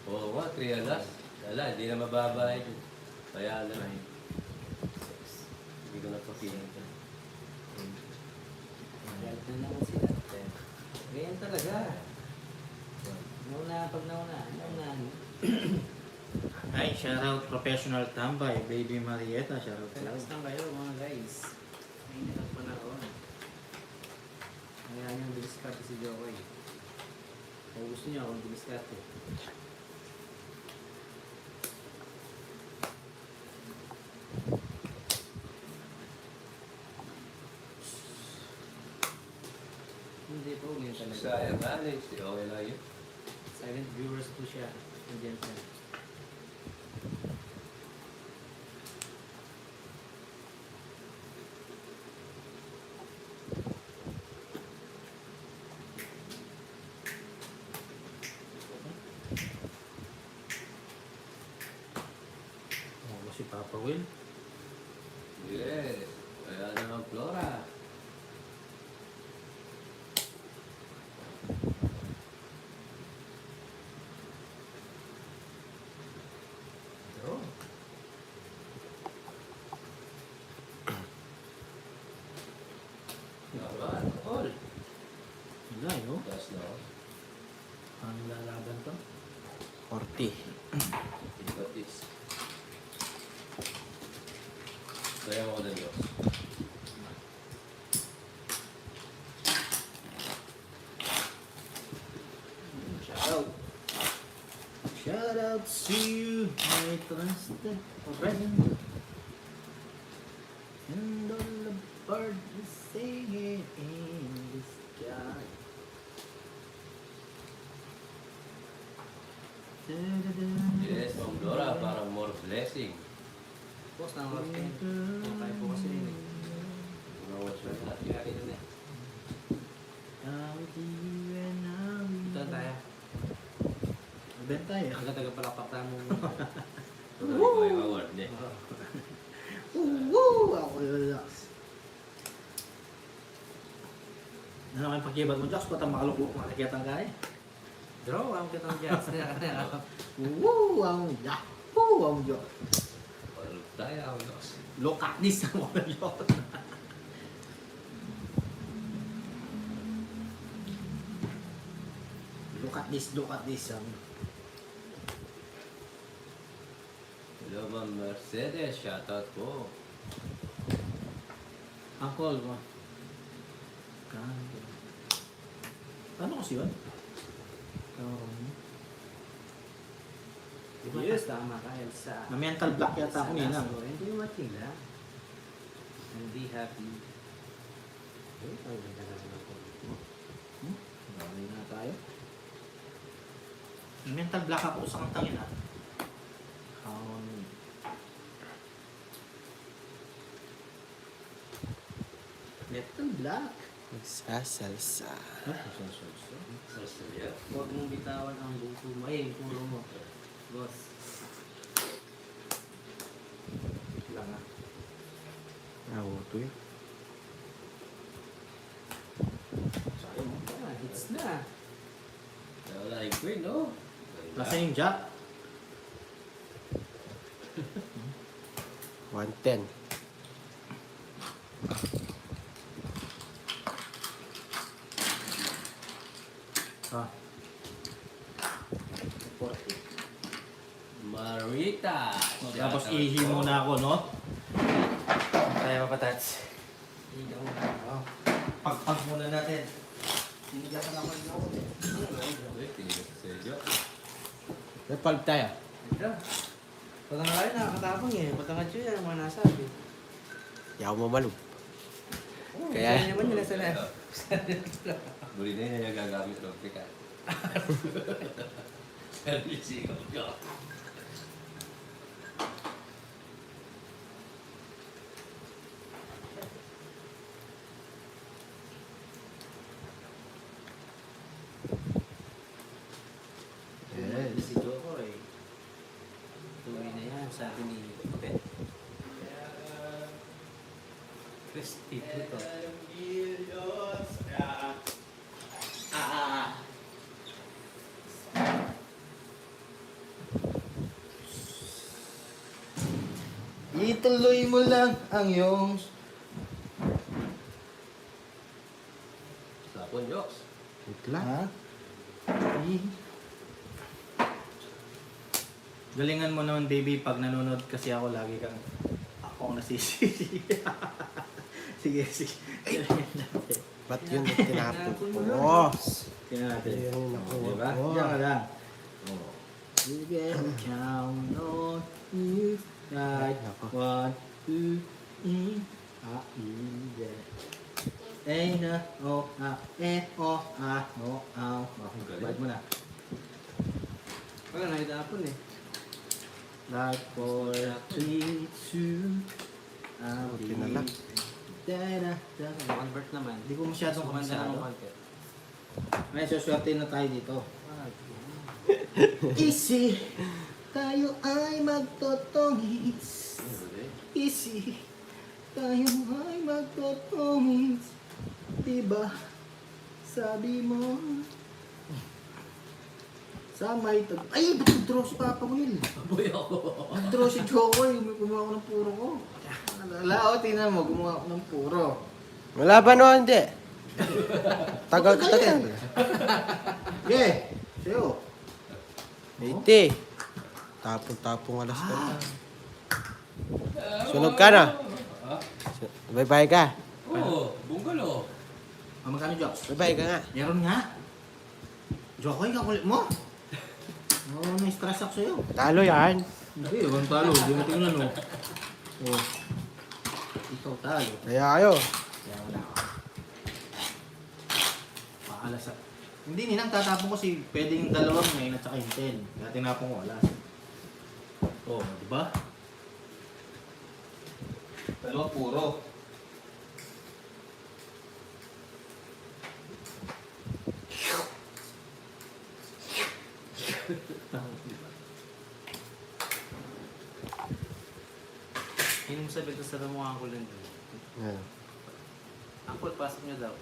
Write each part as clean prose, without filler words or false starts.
Oo nga, 3 alas. Wala, hindi na mababa yun. Kaya lang. Hindi ko napapilan ito. Kahit na naman sila. Ganyan talaga. Nauna. Ay, shoutout professional tambay, baby Marietta, shoutout. Relax lang kayo mga guys. May nilang panahon. Kaya niyang biliskarte si Jokoy. Kung gusto niyo akong biliskarte. Hindi po, ganyan talaga. Sayang nga, okay lang yun. Silent viewers po siya. Nandiyan siya. Ako si Papa Will. Yes. Kaya naman Flora. Oh. Naman, all. Wala yun. Tapos na ako. Ano lalaban to? 40. Ibatis. Kaya ako na Diyos. Shoutout. Shoutout to you, my trusted friend. And all the birds are singing in the sky. Yes, Ma'am Flora, para more blessing. Boss, nang-oras kayo. Kaya po kasi rin eh. Mga watch na. Kaya rin eh. I'll be you and I'll be Ito tayo. Ben tayo. Ang taga-palakpak tayo mo. Hindi ko yung award niya. Woo! Ako relax. Ano naman pagkibat mo, Jax? Patang makalukok makakita ka eh. Draw, ang kitang jazz. Woo! Ang yahoo! Ang Diyos. Parang tayo ako Diyos. Look at this! Ang mga Diyos. Look at this! Look at this! Hello, Ma'am Mercedes. Shoutout po. Uncle mo. Ano kasi yun? Yes, tama ka, Elsa. Na mental block yata ako nila. Hindi matila. Hindi happy. Eh, ang ganda na ako. Dami na tayo. Na mental block ako sa kantang ina. Mental block. Magsasalsa. Sarsalia. Huwag mong bitawan ang buto mo. Ay, yung pulo mo. Boss. Lang ah. Nahuto yun. Sayang mo. Ah, hits na. Wala yung queen, no? Nasa yung jack. 110. Ah. 40. Marita. Tapos Shoutout ihi po. muna ako, no? Kaya papatats. Hindi ako na. Oh. Pagpag muna natin. Hindi ka naman ako. Wait, tingin ko sa iyo. May palp tayo. Ganda. Pag nga kayo nakakatapang eh. Pag nga siya yung mga nasabi. Hindi ako mamalog. Oh, Kaya- Kaya naman nila sa na. Buli na yun yung gagamit ng pika. Servicing of God. Si Joko eh. Tuloy na yan, sabi ni Pet. Crispy ito. ituloy mo lang ang iyong... Sapon, jokes. Wait lang. Ha? Galingan mo naman, baby, pag nanonood kasi ako, lagi kang... Ako ang nasisisi. Sige, sige. Galingan natin. Ba't yun yung tinapon ko? Tingnan natin. Ayun yung nakuha Diba? ko. Diyan ka lang. Oh. You can count on you. Like Nako. 1, 2, 3. Eh na, oh, no, Bad mo na. Wala na itapon eh. Like 4, 3, 2. Okay na lang. Convert naman. Hindi ko masyadong Sumanda kabisado. ng konti. May suswerte na tayo dito. Easy, tayo ay magtotongis. Easy, tayo ay magtotongis. Diba, sabi mo, sa may tag... Ay, ba't nag-draw si Papa Will? Boy ako. Nag-draw si Jokoy, gumawa ko ng puro ko. Alala, o, tingnan mo, gumawa ko ng puro. Wala ba no? Hindi. Tagal. Yeah, sa'yo. 80. Tapong alas ka na. Sunog ka na. Bye-bye ka. Oo, bunggalo. Magkano, Joks? Bye-bye ka nga. Meron nga. Jokoy, kakulit mo. Oo, na-stress ako sa'yo. Talo yan. Hindi, ibang talo. Hindi mo tingnan, no? Oh. Ikaw talo. Kaya kayo. Kaya wala ako. Paalas at... Hindi, ninang tatapon ko si pwedeng dalawang ngayon at saka yung 10. Kaya tinapon ko alas. Oh, di ba? Dalawa puro. Yun mo sabi ko sa mukha ko lang. Yan. Uncle, pasok niyo daw.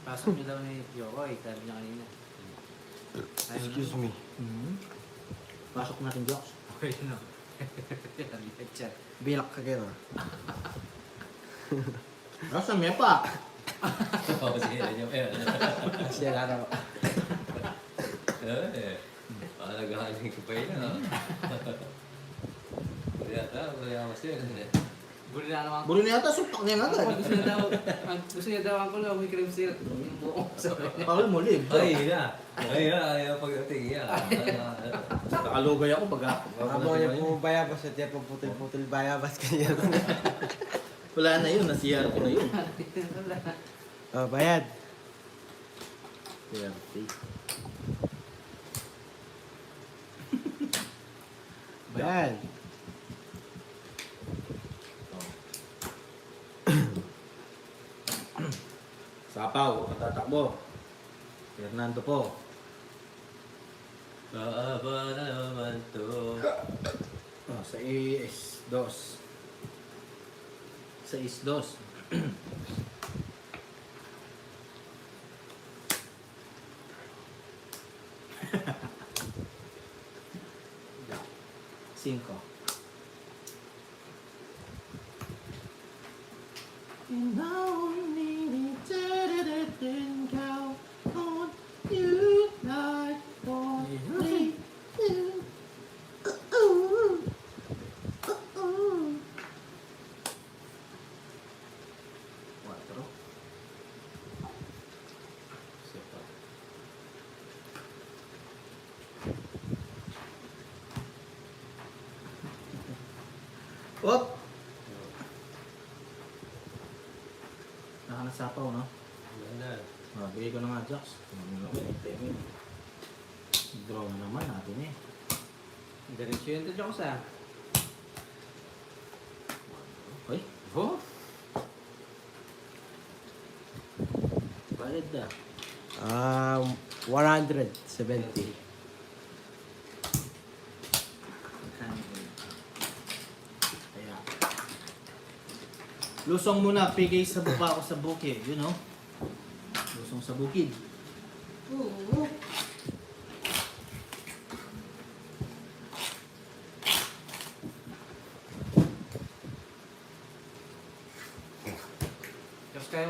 Pasok niyo daw ni Yokoy. Sabi niya kanina. Excuse me. Pasok natin, Joks. Okay, no. Lihat siya. Bilak ka kaya. Rasa, may pa. Oo, sige, nandiyan pa yun. Siya laro. Eh, palagahanin ko pa yun, ha? Wala ako siya. Buli na naman. Buli na yata, supak niya nga agad. Gusto niya daw uncle, may cream syrup. Yung buong sabi niya. Pakal mo, live. Ay, na. Ayaw pagdating yan. Nakalugay ako pag Habang niya po bayabas at niya po putil-putil bayabas kanya. Wala na yun, nasiyar ko na yun. Oh, bayad. Swerte. Bayad. Sapaw, patatakbo. Fernando po. Paaba na naman to. Oh, sa is-dos. Sa is-dos. Cinco. And I only didn't count on you like only you. Cuatro. Siapa? Op! Nakanasapaw, no? Ganda. Bigay ko na nga, Jax. Draw na naman natin eh. Diretso yun to, Jokes, ah. Hoy, Oh? bayad na. 170. Kaya. Lusong muna, pigay sa buka ako sa bukid, you know? Lusong sa bukid. Oo.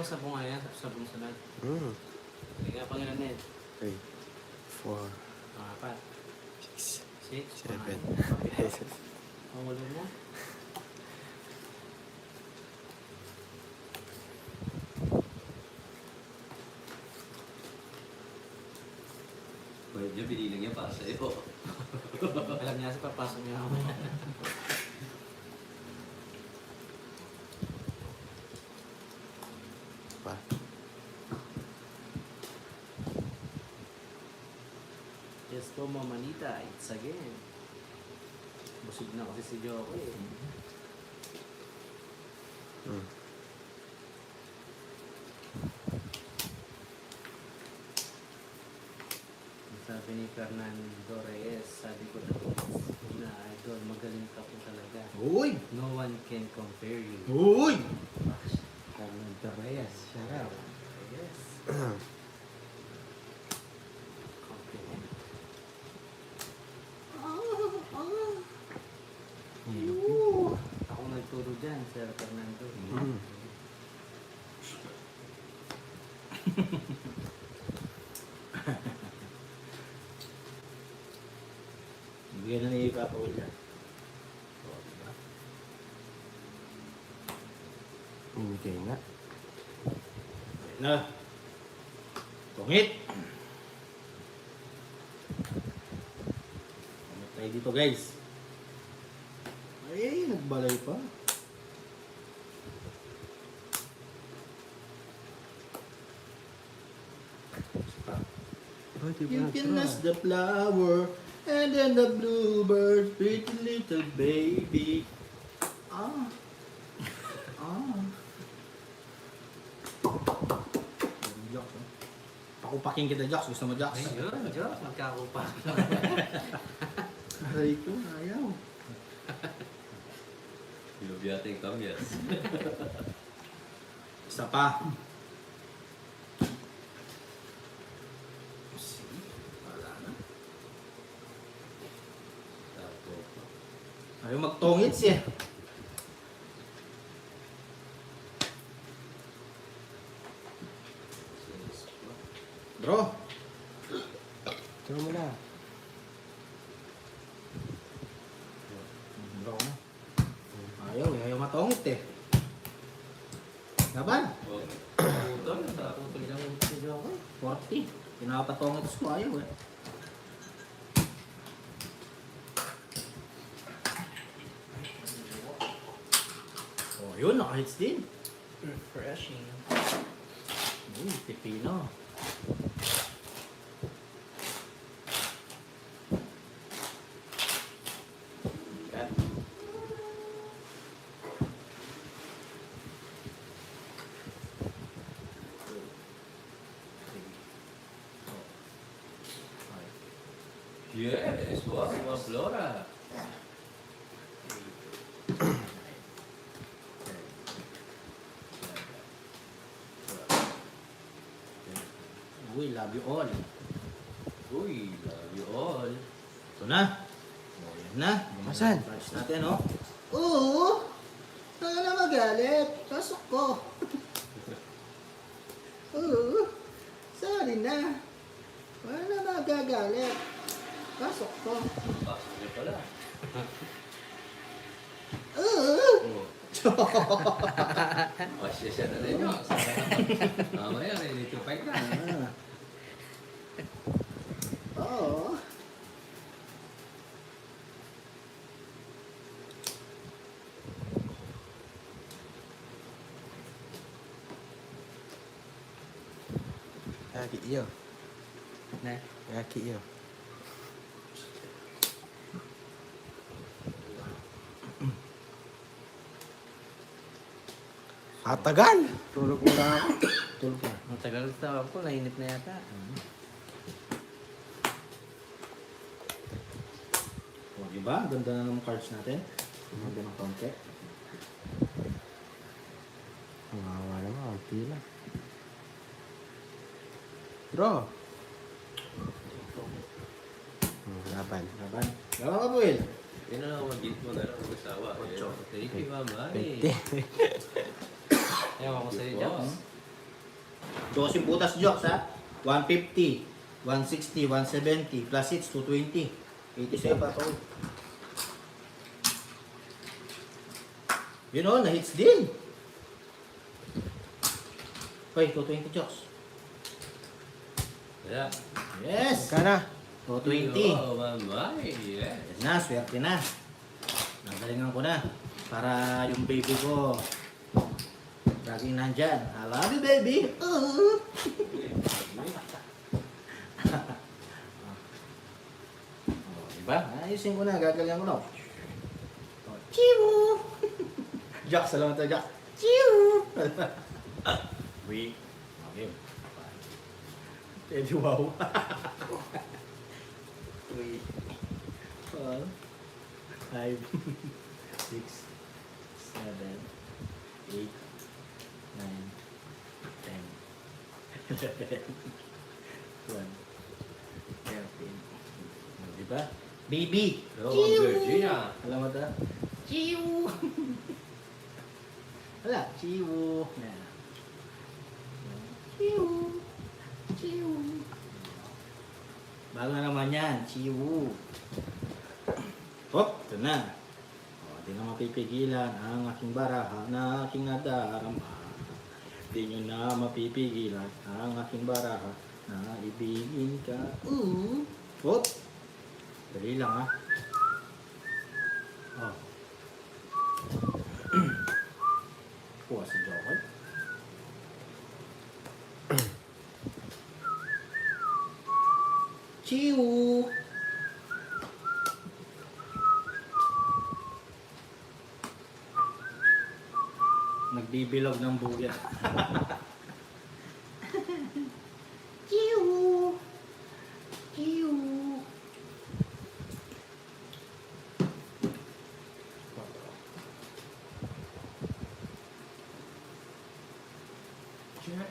mo sa bunga yan, sa bunga sunod. Hindi nga pangilan na yun. 3, 4, Apat. 6, 6. 7, Ang ulo mo? Medyo binilang niya para sa'yo. Alam niya sa papasok niya ako. pa. Yes po, Mamanita. It's again. Busog na kasi si Joko eh. Sabi ni Fernando Reyes, sabi ko na idol, magaling ka po talaga. Uy! No one can compare you. Uy! Fernando Reyes, shout out. Yes. Compliment. Ako nagturo dyan, Sir Fernando. Bigyan na ni Papa Will yan. O, diba? Okay nga. Ayan na. Tungit! Tungit tayo dito guys. Ay, nagbalay pa. You can ask the flower and then the bluebird, pretty little baby. Ah. Ah. Jocks, oh. Pakupakin kita, Jocks. Gusto mo, Jocks? Ayun, Diyos, magkakupa. Aray ko, ayaw. Ilubiyate yung kamyas. Isa pa. Wala na. Tapos, Ayaw magtongits eh. Bro. Turo mo na. Bro na. Ayaw matongit eh. Laban. Putol, putol lang yung si Joko. 40. Pinapatongit ko, ayaw eh. Oh, yun, nakahits din. Refreshing. Uy, pipino. Yan. yes, wow, mga Flora. Uy, love you all. Uy, love you all. Ito na. O, yan na. Asan? Charge natin, oh. Oo. Saan ka na magalit? Pasok ko. Oo. Sorry na. Wala na magagalit. Pasok ko. Pasok niya pala. Oo. O, siya na rin yun. Mamaya, ready to fight na. Oo. Yaki iyo. Na? Yaki iyo. Atagal! Tulog mo lang ako. Tulog ka. Matagal sa ako, nainip na yata. O, diba? Ganda na ng cards natin. Ganda ng konti. Ang awa naman, ang pila. Draw! Laban. Laban. Laban ka, Will. Yun na lang mag-git mo na lang kung asawa. Ocho. Thank you, mama. 20. Ewan ko sa'yo, Wow. Jobs. 12 butas jokes ha. 150, 160, 170, plus hits 220. 87 pa to. Yun o, na-hits din. Hoy, 220 jokes. Yeah. Yes! Kana. 220. Oh, mamay. Yes. Yes na, swerte na. Nagalingan ko na. Para yung baby ko laging nandyan. I love you, baby. Oh, diba? Ayusin ko na, gagalingan ko na. Oh, chiwu! Jack, salamat to, Jack. Chiwu! Weak. Okay. Pwede wow. 3, 4, 5, 6, 7, 8, 9, 10, 11, 12, 13. Diba? Baby! Oh, Virginia. Alam mo ito? Chiwu! Wala, chiwu. Yan. Chiwu. Chiwu. Bago na naman yan, chiwu. Hop, ito na. O, di na mapipigilan ang aking baraha na aking nadarama. Di nyo na mapipigilan ang aking baraha na ibigin ka. Hop. Dali lang ha. Oh. Kuha si Joker. Chiwu! Nagbibilog ng buya. Chiwu! Chiwu!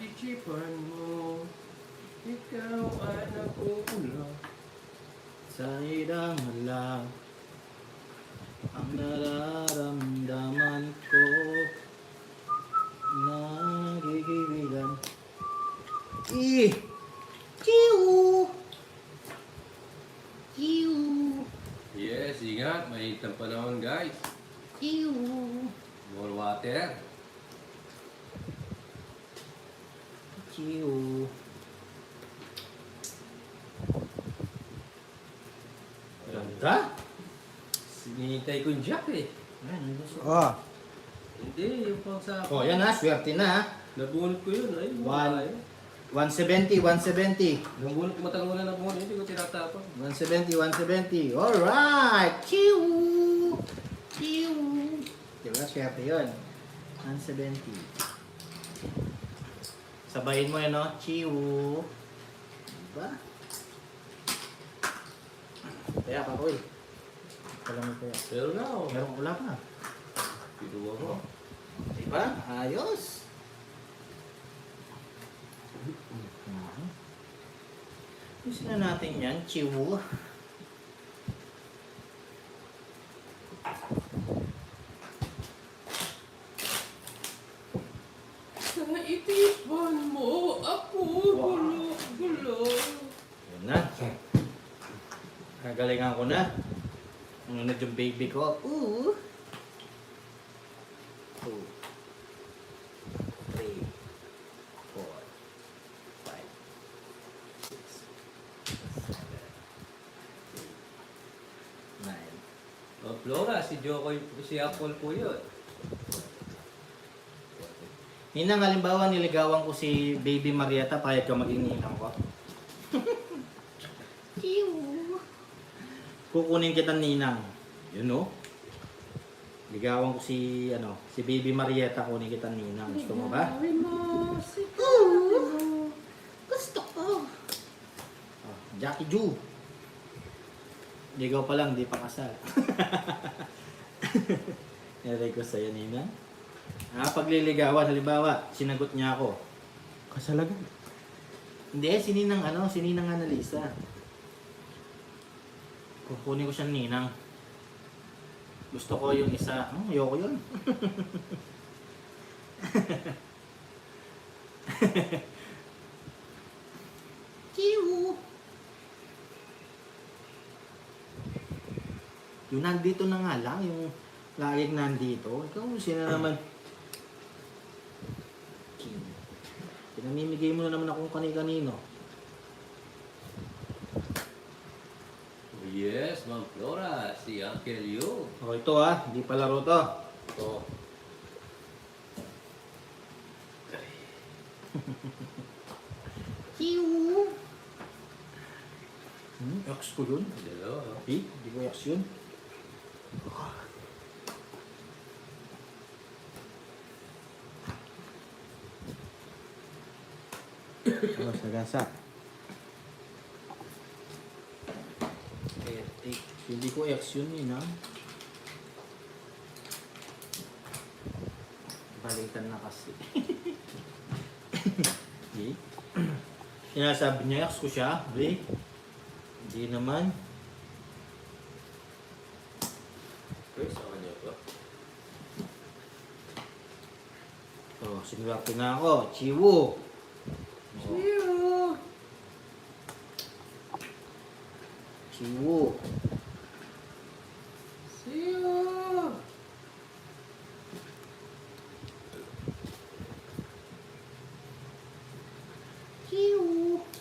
Ichipan mo, ikaw ay nagpupula. Sa irang lang ang nararamdaman ko, nagigibigan. Chiu! Chiu! Yes, ingat. Mainit ang panahon, guys. Chiu! More water. Chiu! Ganda? Sinintay ko yung jack eh. Ayan, gusto. Oh. Hindi, yung pang sa... Oh, yan ha, swerte na ha. Nabunot ko yun. Ay, One. wala eh. 170, 170. Nabunot ko matangunan na bunot. Hindi ko tinatapon. 170, 170. Alright! Chiu! Chiu! Diba, swerte yun. 170. Sabayin mo yun, no? Chiu! Diba? Kaya pa ko eh. Kala mo kaya. Pero na ako. Meron ko wala pa. Pinuha ko. Diba? Ayos! Gusto na natin yan, Chiu. Sa itipan mo, ako, gulo, gulo. Yun na. Nagalingan ko na. Nunod yung baby ko. Ooh. 2, 3, 4, 5, 6, 7, 8, 9. Oh, Flora, si Joko, si Apple po yun. Ninang, halimbawa niligawan ko si Baby Marieta, payag ka maging ninang ko. Kukunin kita ninang. You know? Ligawan ko si Baby Marieta, kunin kita ninang. Gusto mo ba? Gusto ko. Oh, Jackie Ju. Ligaw pa lang, di pa kasal. Nilagay ko sa'yo, ninang. Pagliligawan, halimbawa, sinagot niya ako. Kasalagan. Hindi, sininang Annalisa. Kukunin ko siyang ninang. Gusto ko yung isa. Ayoko yun. Yung nandito na nga lang, yung laging nandito. Ikaw, sino naman? Pinamimigay mo na naman akong kani-kanino. Yes, Ma'am Flora, si Uncle Yu. O ito ha, hindi pa laro to. Ito. Kiu! X ko yun. Dalawa. Hindi ko X yun. Tapos nagasa. Hindi ko X yun yun ha. Balikan na kasi. Hindi. Sinasabi niya X ko siya. Hindi naman. First, ako niyo po. So, sinwerte na ako. Chiwu. Chiwu. Chiwu. Chiwu.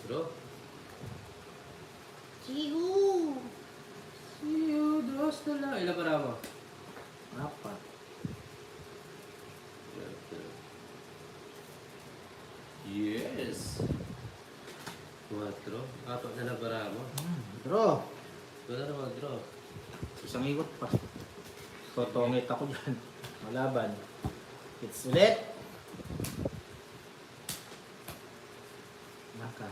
Bro. Chiwu. Siyo, dos na lang. Ilan para mo? Apat. Yes. 4. Apat na lang para mo. Draw. Wala na mag-draw. Isang ikot pa. Totongit ako dyan. Malaban. It's ulit. Naka.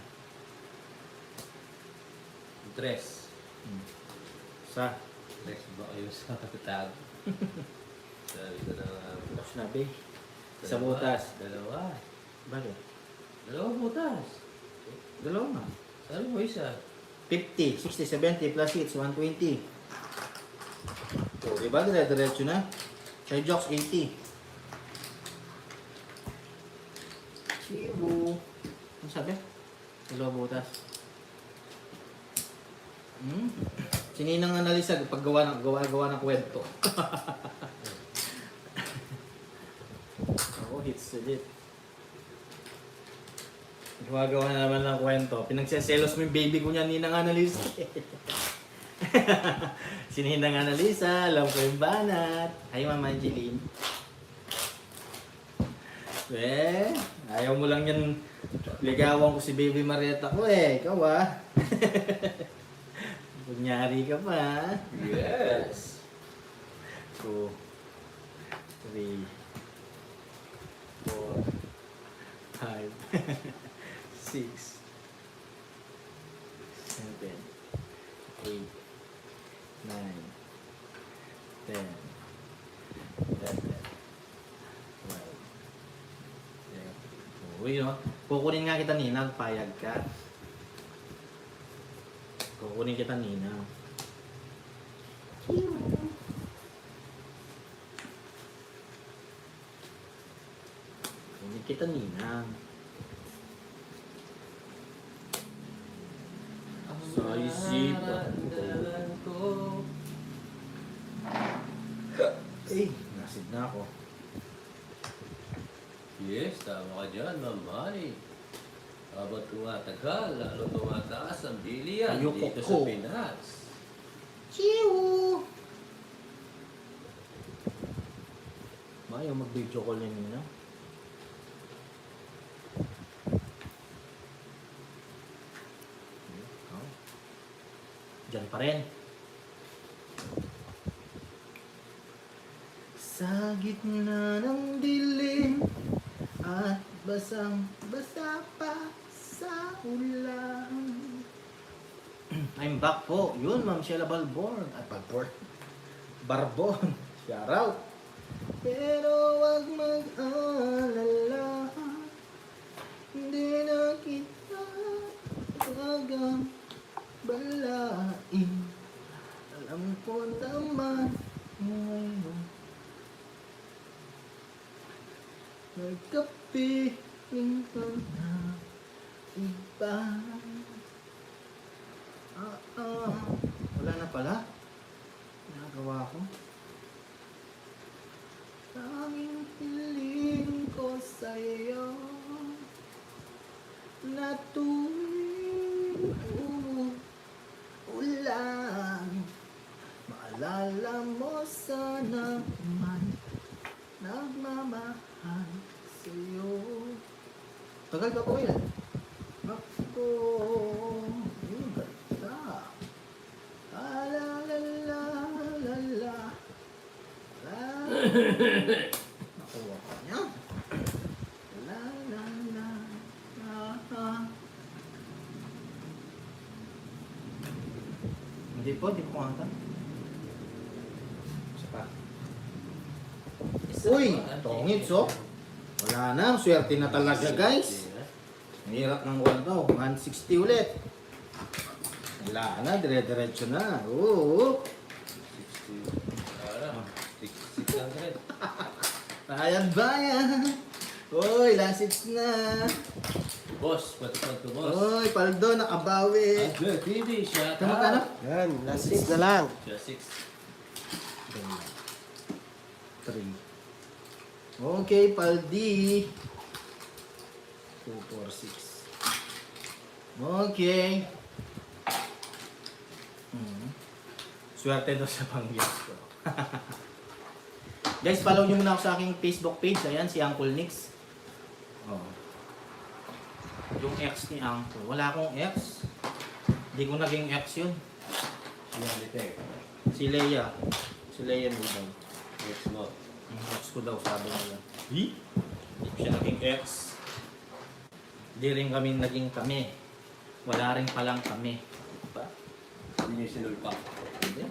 Tres. Sa. Tres ba kayo sa tag? Sabi ko na nga. Tapos na, be. Sa butas. Dalawa. Bakit? Dalawa butas. Dalawa nga. Sabi mo isa. 50, 60, 70 plus 6, 120. So, diba? Dire-diretso na. Side jokes, 80. Chibu. Ano sabi? Dalawa butas. Sininang analisa paggawa ng kwento. Ako, hits ulit. Gumagawa na naman ng kwento. Pinagseselos mo yung baby ko niya, Ninang Analisa. Si Ninang Analisa, alam ko yung banat. Hi, Mama Angeline. Ayaw mo lang yan. Ligawan ko si Baby Marietta ko eh. Ikaw ah. Kunyari ka pa. Yes. 2, 3, 4, 5, 6, 7, 8, 9, 10, 11, 12. Uy, no? Kukunin nga kita, Ninang. Payag ka. Kukunin kita, Ninang. Kukunin kita, Ninang. Sa isipan ko. nasid na ako. Yes, tama ka dyan, Ma'am Honey. Habang tumatagal, lalo tumataas ang bilihan Ayoko dito ko. sa Pinas. Chiu! Ayaw mag-video call niya nila. Diyan pa rin. Sa gitna ng dilim at basang-basa pa sa ulan. I'm back po. Yun, Ma'am Sheila Balborn. At Balborn. Barbon. Shout out. Pero wag mag-alala. Hindi na kita balain. Alam ko naman ngayon. Nagkapiling ka na iba. Wala na pala. gawa ko. Tanging hiling ko sa'yo na tuwing ulan, maalala mo sana man nagmamahal sa'yo. Tagal ka po yan. Ako, yung ganda. La la la la la la. Nakuha ka niya. La la la la. Hindi po kanta. Isa pa. Uy, tongits oh. Wala na, swerte na talaga guys. Ang hirap ng wala daw, 160 ulit. Wala na, dire-diretso na. Oo. 600. Bayan. Uy, last hits na. Boss, patupad to boss. Uy, Paldo, nakabawi. Good TV, shout Tama ka na? out. Yan, last 6 na lang. Just 6. 3. Okay, Paldi. 2, 4, 6. Okay. Swerte daw sa pangyas ko. Guys, follow nyo muna ako sa aking Facebook page. Ayan, si Uncle Nix. Oh. Yung ex ni Uncle. Wala akong ex. Hindi ko naging ex yun. Si Leia. Si Leia Lubay. Next mo. Yung ex ko daw, sabi nila. Hindi ko siya naging ex. Hindi rin kami naging kami. Wala rin palang kami. Pa? Hindi nyo sinulpa. Hindi.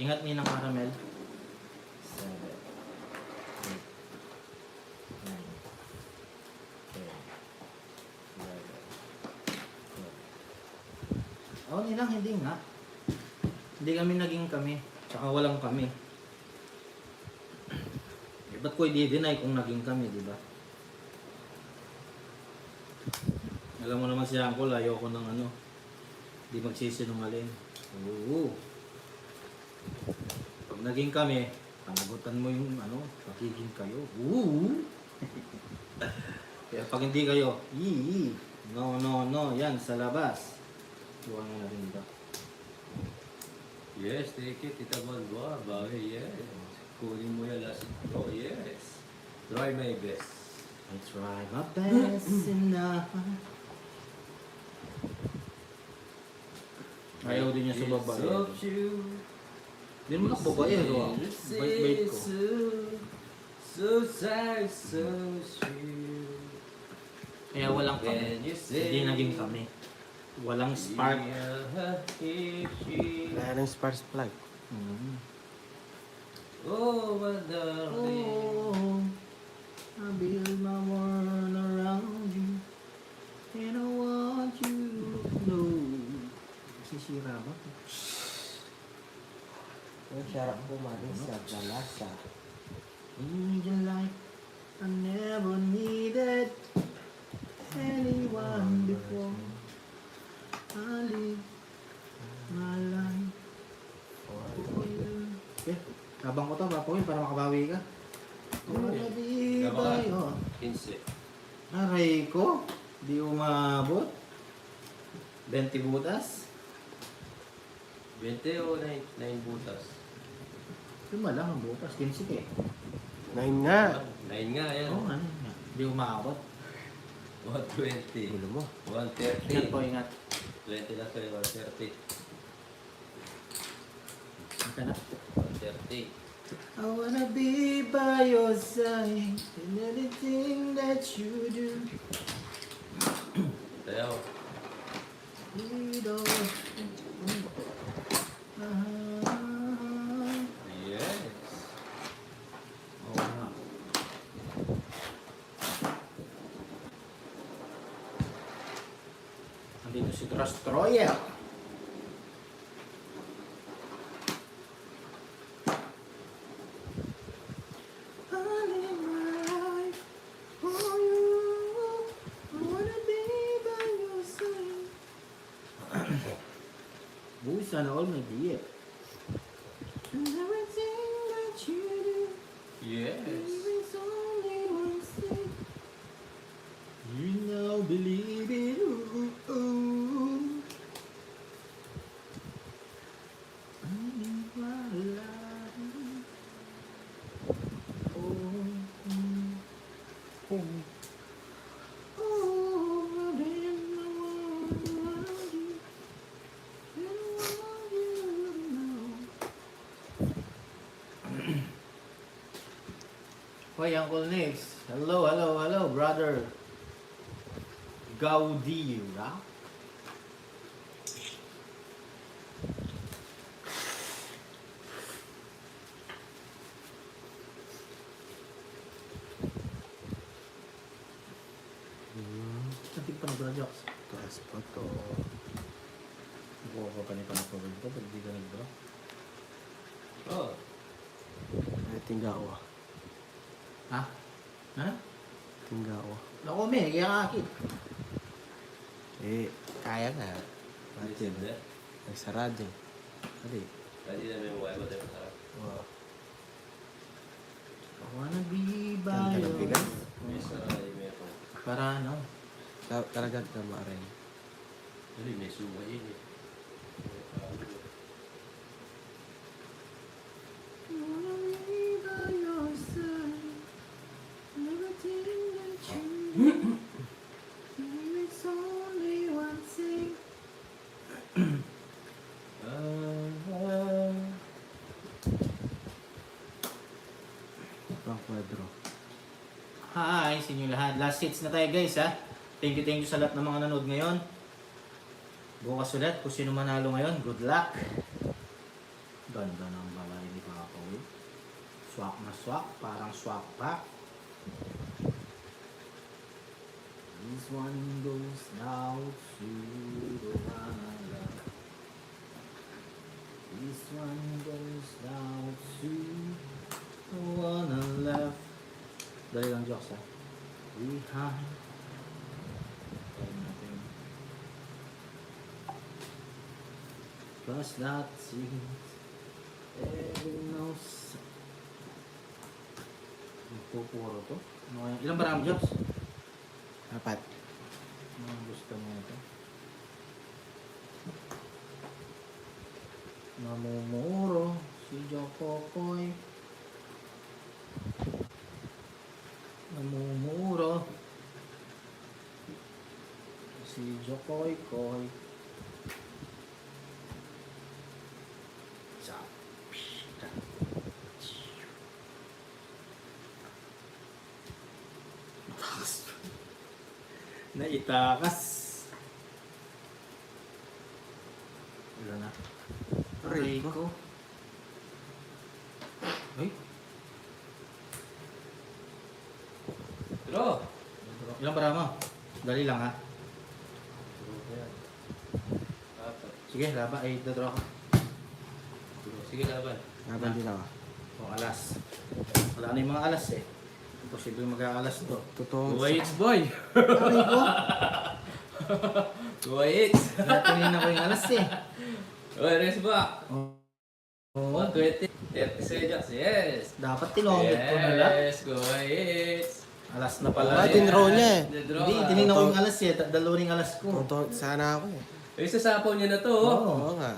Ingat niyo ng caramel. 7, 8, 9, 10, 11, 12. Oh, nilang hindi nga. Hindi kami naging kami. Tsaka walang kami. Eh, ba't ko i-deny kung naging kami, di ba? Alam mo naman si Uncle, ayoko ng ano. Hindi magsisinungaling. Oo. Pag naging kami, panagutan mo yung ano, pagiging kayo. Oo. Kaya pag hindi kayo, no, no, no, yan, sa labas. Iwan mo na rin ba? Yes, take it. Tita Bonboa. Bawi, yes. Kunin mo yan last. Oh, yes. Try my best. I try my best enough. Ayaw din niya sa babae. Hindi mo nakababae, ano? Bait-bait ko. So sad, so sweet. Kaya walang kami. Hindi naging kami. Walang spark. Wala nang sparse plug. Oh, my darling. Oh, I build my world around you, and I want you to know. Sisira ba? Yung syarap ko maling sa galasa. In your life, I never needed anyone before. I live my life for you. Okay, habang ko to, bapuin para makabawi ka. Di ba yun? 15. Aray ko, di umabot. 20 butas. 20 o 9 butas? Lima lang ang butas, 15 eh. 9 nga. 9 nga yan. Oo, ano nga. Di umabot. 120. Ulo mo. 130. Ingat po, ingat. 20 lang sa'yo, 130. Ika na. 130. I wanna be by your side in anything that you do. Tayo. We don't. Yes. Oo nga. Nandito si Trostroyer. Uy, sana all may diet. And everything that you do, Yes. is only one thing. You now believe it. Ooh, ooh. I need my life. Oh, oh. Oh, then I want you. And I want you to know. Hoy, Uncle Nix. Hello, hello, hello, brother. Gaudira. Cantik pa na bro, Jocks. Taas pa to. Buko ka pa ni Panapawid ko pag di ka nag-bro. Oh. Ay, tinggawa. Ha? Ha? Tinggawa. Naku, may, kaya kakit. Eh, kaya nga. Listen Natin. there. Nagsarado. Hali. Pwede na may mukha ko tayo masarap. Wow. I wanna be Ganda by ng your bigas. May sarap yung meron. Para ano? Talagang tama rin. Dali, may suwa yun eh. I wanna be by your side. Everything that you do. It's only one thing. Pang kwadro. Hi sa inyo lahat. Last hits na tayo guys ha. Thank you sa lahat ng mga nanood ngayon. Bukas ulit kung sino manalo ngayon. Good luck. Ganda ng balay ni Kakawin. Swak na swak. Parang swak pack. This one goes now to the one I love. This one goes now to the one I love. Dali lang jokes ha. Behind. Try natin. Cause that seems every knows. Pupuro to. Ano kaya? Ilang barang jokes? Apat. Ano ang gusto mo ito? Namumuro si Jokokoy. Namumuro si Jokoy Koy. Sa naitakas. Wala na. Aray ko. Ay, Pero! ilang para mo? Dali lang ha. Apat. Sige, laba. Ay, dadraw ka. Sige, laban. Laban din ako. O, alas. Wala na yung mga alas eh. Imposible mag-aalas to. Totoo. Kuwaits, boy! Aray ko. Kuwaits! Natingin ako yung alas eh. Uy, rest ba? Oo. 120. 30 seconds, yes! Dapat tinomit ko na lang. Yes, Kuwaits! Alas na pala. Ah, eh. tinraw niya eh. Dinraw Hindi, ka. tinignan ko yung alas eh. Dalawang alas ko. Totoo sana ako eh. Eh, sasapaw niya na to, oh. Oo nga.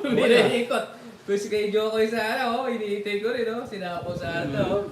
Hindi na ikot. Kung si kay Jokoy sana, oh, iniintay ko rin, oh. Sinapaw sana to, oh.